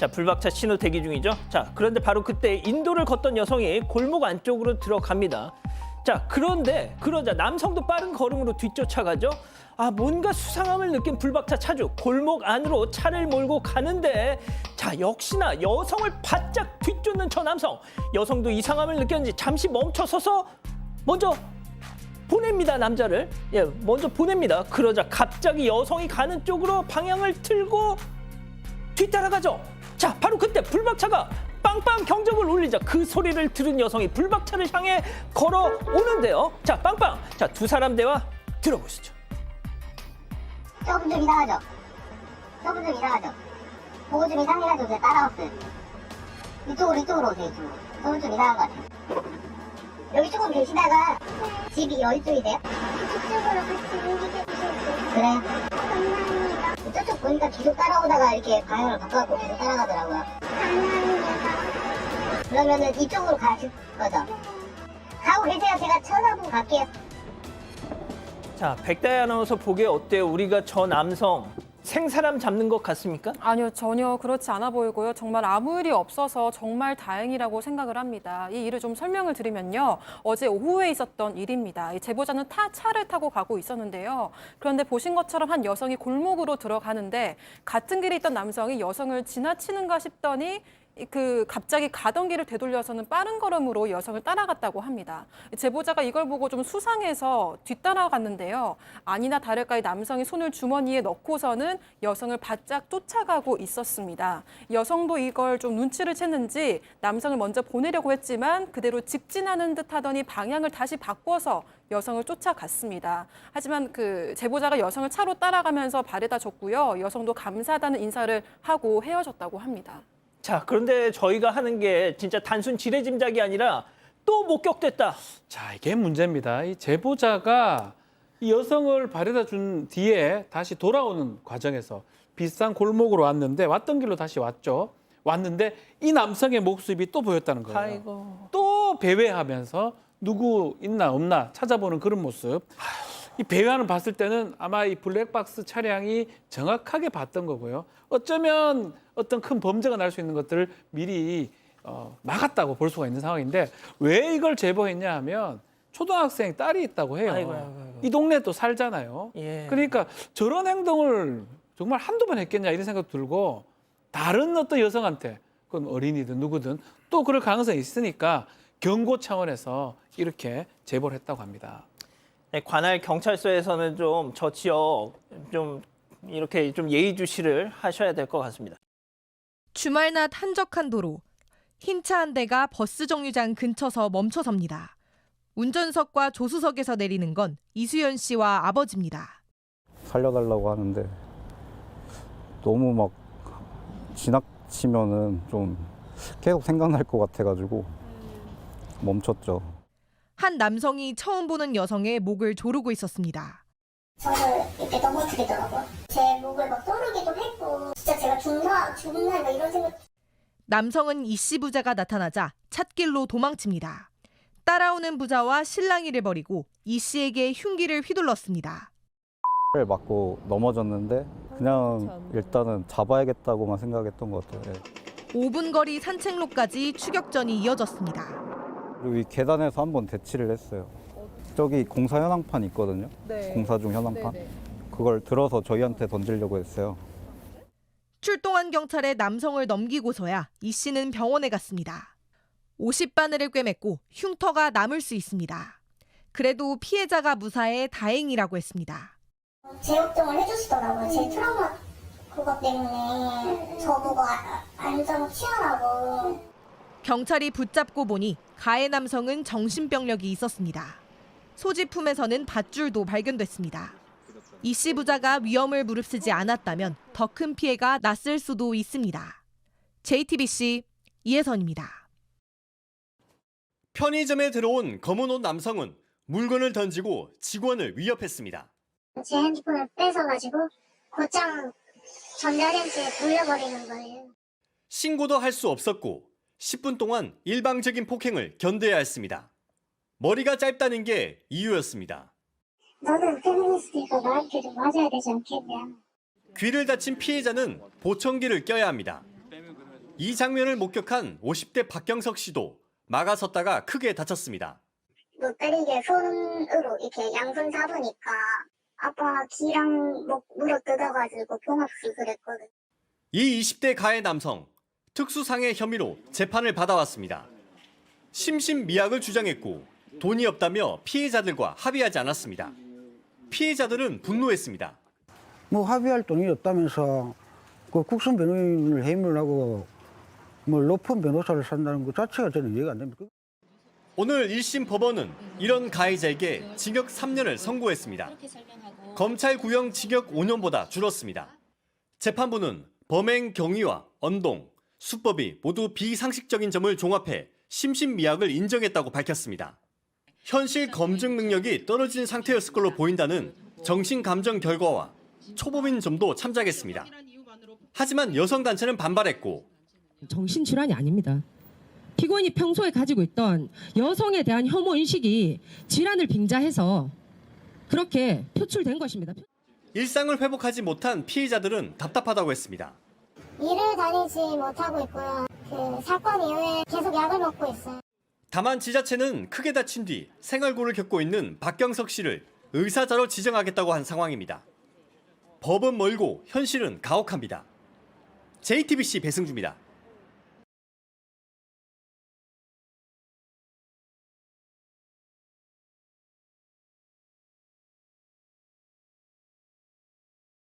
자, 불박차 신호 대기 중이죠. 자, 그런데 바로 그때 인도를 걷던 여성이 골목 안쪽으로 들어갑니다. 자, 그런데 그러자 남성도 빠른 걸음으로 뒤쫓아가죠. 아, 뭔가 수상함을 느낀 불박차 차주 골목 안으로 차를 몰고 가는데, 자, 역시나 여성을 바짝 뒤쫓는 저 남성. 여성도 이상함을 느꼈는지 잠시 멈춰서서 먼저 보냅니다, 남자를. 예, 먼저 보냅니다. 그러자 갑자기 여성이 가는 쪽으로 방향을 틀고 뒤따라가죠. 자, 바로 그때 불박차가 빵빵 경적을 울리자 그 소리를 들은 여성이 불박차를 향해 걸어오는데요. 자, 빵빵. 자, 두 사람 대화 들어보시죠. 조금 좀 이상하죠? 조금 좀 이상하죠? 보고 좀 이상해가지고 제가 따라왔어요. 이쪽으로 오세요, 이쪽으로. 조금 좀 이상한 것 같아요. 여기 조금 계시다가 집이 어디 쪽이세요? 이쪽으로 같이 옮기게 주세요. 그래요? 감사합니다. 저쪽 보니까 계속 따라오다가 이렇게 방향을 바꿔갖고 계속 따라가더라고요. 감사합니다. 그러면은 이쪽으로 가실 거죠? 가고 계세요. 제가 쳐다보고 갈게요. 자, 백다희 아나운서 보기에 어때요? 우리가 저 남성 생사람 잡는 것 같습니까? 아니요, 전혀 그렇지 않아 보이고요. 정말 아무 일이 없어서 정말 다행이라고 생각을 합니다. 이 일을 좀 설명을 드리면요. 어제 오후에 있었던 일입니다. 이 제보자는 차를 타고 가고 있었는데요. 그런데 보신 것처럼 한 여성이 골목으로 들어가는데 같은 길에 있던 남성이 여성을 지나치는가 싶더니 갑자기 가던 길을 되돌려서는 빠른 걸음으로 여성을 따라갔다고 합니다. 제보자가 이걸 보고 좀 수상해서 뒤따라갔는데요. 아니나 다를까 이 남성이 손을 주머니에 넣고서는 여성을 바짝 쫓아가고 있었습니다. 여성도 이걸 좀 눈치를 챘는지 남성을 먼저 보내려고 했지만 그대로 직진하는 듯 하더니 방향을 다시 바꿔서 여성을 쫓아갔습니다. 하지만 제보자가 여성을 차로 따라가면서 바래다 줬고요. 여성도 감사하다는 인사를 하고 헤어졌다고 합니다. 자, 그런데 저희가 하는 게 진짜 단순 지레짐작이 아니라 또 목격됐다. 자, 이게 문제입니다. 이 제보자가 이 여성을 바래다 준 뒤에 다시 돌아오는 과정에서 비싼 골목으로 왔는데 왔던 길로 다시 왔죠. 왔는데 이 남성의 모습이 또 보였다는 거예요. 아이고. 또 배회하면서 누구 있나 없나 찾아보는 그런 모습. 이 배회하는 봤을 때는 아마 이 블랙박스 차량이 정확하게 봤던 거고요. 어쩌면 어떤 큰 범죄가 날 수 있는 것들을 미리 막았다고 볼 수가 있는 상황인데 왜 이걸 제보했냐 하면 초등학생 딸이 있다고 해요. 아이고. 이 동네에 또 살잖아요. 예. 그러니까 저런 행동을 정말 한두 번 했겠냐 이런 생각 들고 다른 어떤 여성한테 그건 어린이든 누구든 또 그럴 가능성이 있으니까 경고 차원에서 이렇게 제보를 했다고 합니다. 네, 관할 경찰서에서는 좀 저 지역 좀 이렇게 좀 예의주시를 하셔야 될 것 같습니다. 주말낮 한적한 도로. 흰 차 한 대가 버스 정류장 근처서 멈춰섭니다. 운전석과 조수석에서 내리는 건 이수연 씨와 아버지입니다. 살려달라고 하는데 너무 막 지나치면은 좀 계속 생각날 것 같아가지고 멈췄죠. 한 남성이 처음 보는 여성의 목을 조르고 있었습니다. 저를 이렇게 넘어뜨리더라고요. 제 목을 막 조르기도 했고, 진짜 제가 죽나 막 이런 생각. 남성은 이 씨 부자가 나타나자 찻길로 도망칩니다. 따라오는 부자와 실랑이를 벌이고 이 씨에게 흉기를 휘둘렀습니다. 를 맞고 넘어졌는데 그냥 일단은 잡아야겠다고만 생각했던 것 같아요. 5분 거리 산책로까지 추격전이 이어졌습니다. 그리고 이 계단에서 한번 대치를 했어요. 저기 공사 현황판 있거든요. 공사 중 현황판. 그걸 들어서 저희한테 던지려고 했어요. 출동한 경찰에 남성을 넘기고서야 이 씨는 병원에 갔습니다. 50바늘을 꿰맸고 흉터가 남을 수 있습니다. 그래도 피해자가 무사해 다행이라고 했습니다. 재협정을 해주시더라고요. 제 트라우마 그것 때문에 저보고 안정 취하라고. 경찰이 붙잡고 보니 가해 남성은 정신병력이 있었습니다. 소지품에서는 밧줄도 발견됐습니다. 이 씨 부자가 위험을 무릅쓰지 않았다면 더 큰 피해가 났을 수도 있습니다. JTBC 이혜선입니다. 편의점에 들어온 검은 옷 남성은 물건을 던지고 직원을 위협했습니다. 제 핸드폰을 뺏어가지고 곧장 전자레인지에 돌려버리는 거예요. 신고도 할 수 없었고 10분 동안 일방적인 폭행을 견뎌야 했습니다. 머리가 짧다는 게 이유였습니다. 너는 페미니스트니까 나한테도 맞아야 되지 않겠냐. 귀를 다친 피해자는 보청기를 껴야 합니다. 이 장면을 목격한 50대 박경석 씨도 막아섰다가 크게 다쳤습니다. 못 때리게 손으로 이렇게 양손 잡으니까 아빠 귀랑 목 물어 뜯어가지고 봉합 수술했거든. 이 20대 가해 남성, 특수상해 혐의로 재판을 받아왔습니다. 심신미약을 주장했고 돈이 없다며 피해자들과 합의하지 않았습니다. 피해자들은 분노했습니다. 뭐 합의할 돈이 없다면서 그 국선 변호인을 해임을 하고 뭐 높은 변호사를 산다는 것 자체가 저는 이해가 안 됩니다. 오늘 1심 법원은 이런 가해자에게 징역 3년을 선고했습니다. 검찰 구형 징역 5년보다 줄었습니다. 재판부는 범행 경위와 언동, 수법이 모두 비상식적인 점을 종합해 심신미약을 인정했다고 밝혔습니다. 현실 검증 능력이 떨어진 상태였을 걸로 보인다는 정신감정 결과와 초범인 점도 참작했습니다. 하지만 여성단체는 반발했고 정신질환이 아닙니다. 피고인이 평소에 가지고 있던 여성에 대한 혐오 인식이 질환을 빙자해서 그렇게 표출된 것입니다. 일상을 회복하지 못한 피해자들은 답답하다고 했습니다. 일을 다니지 못하고 있고요. 그 사건 이후에 계속 약을 먹고 있어요. 다만 지자체는 크게 다친 뒤 생활고를 겪고 있는 박경석 씨를 의사자로 지정하겠다고 한 상황입니다. 법은 멀고 현실은 가혹합니다. JTBC 배승주입니다.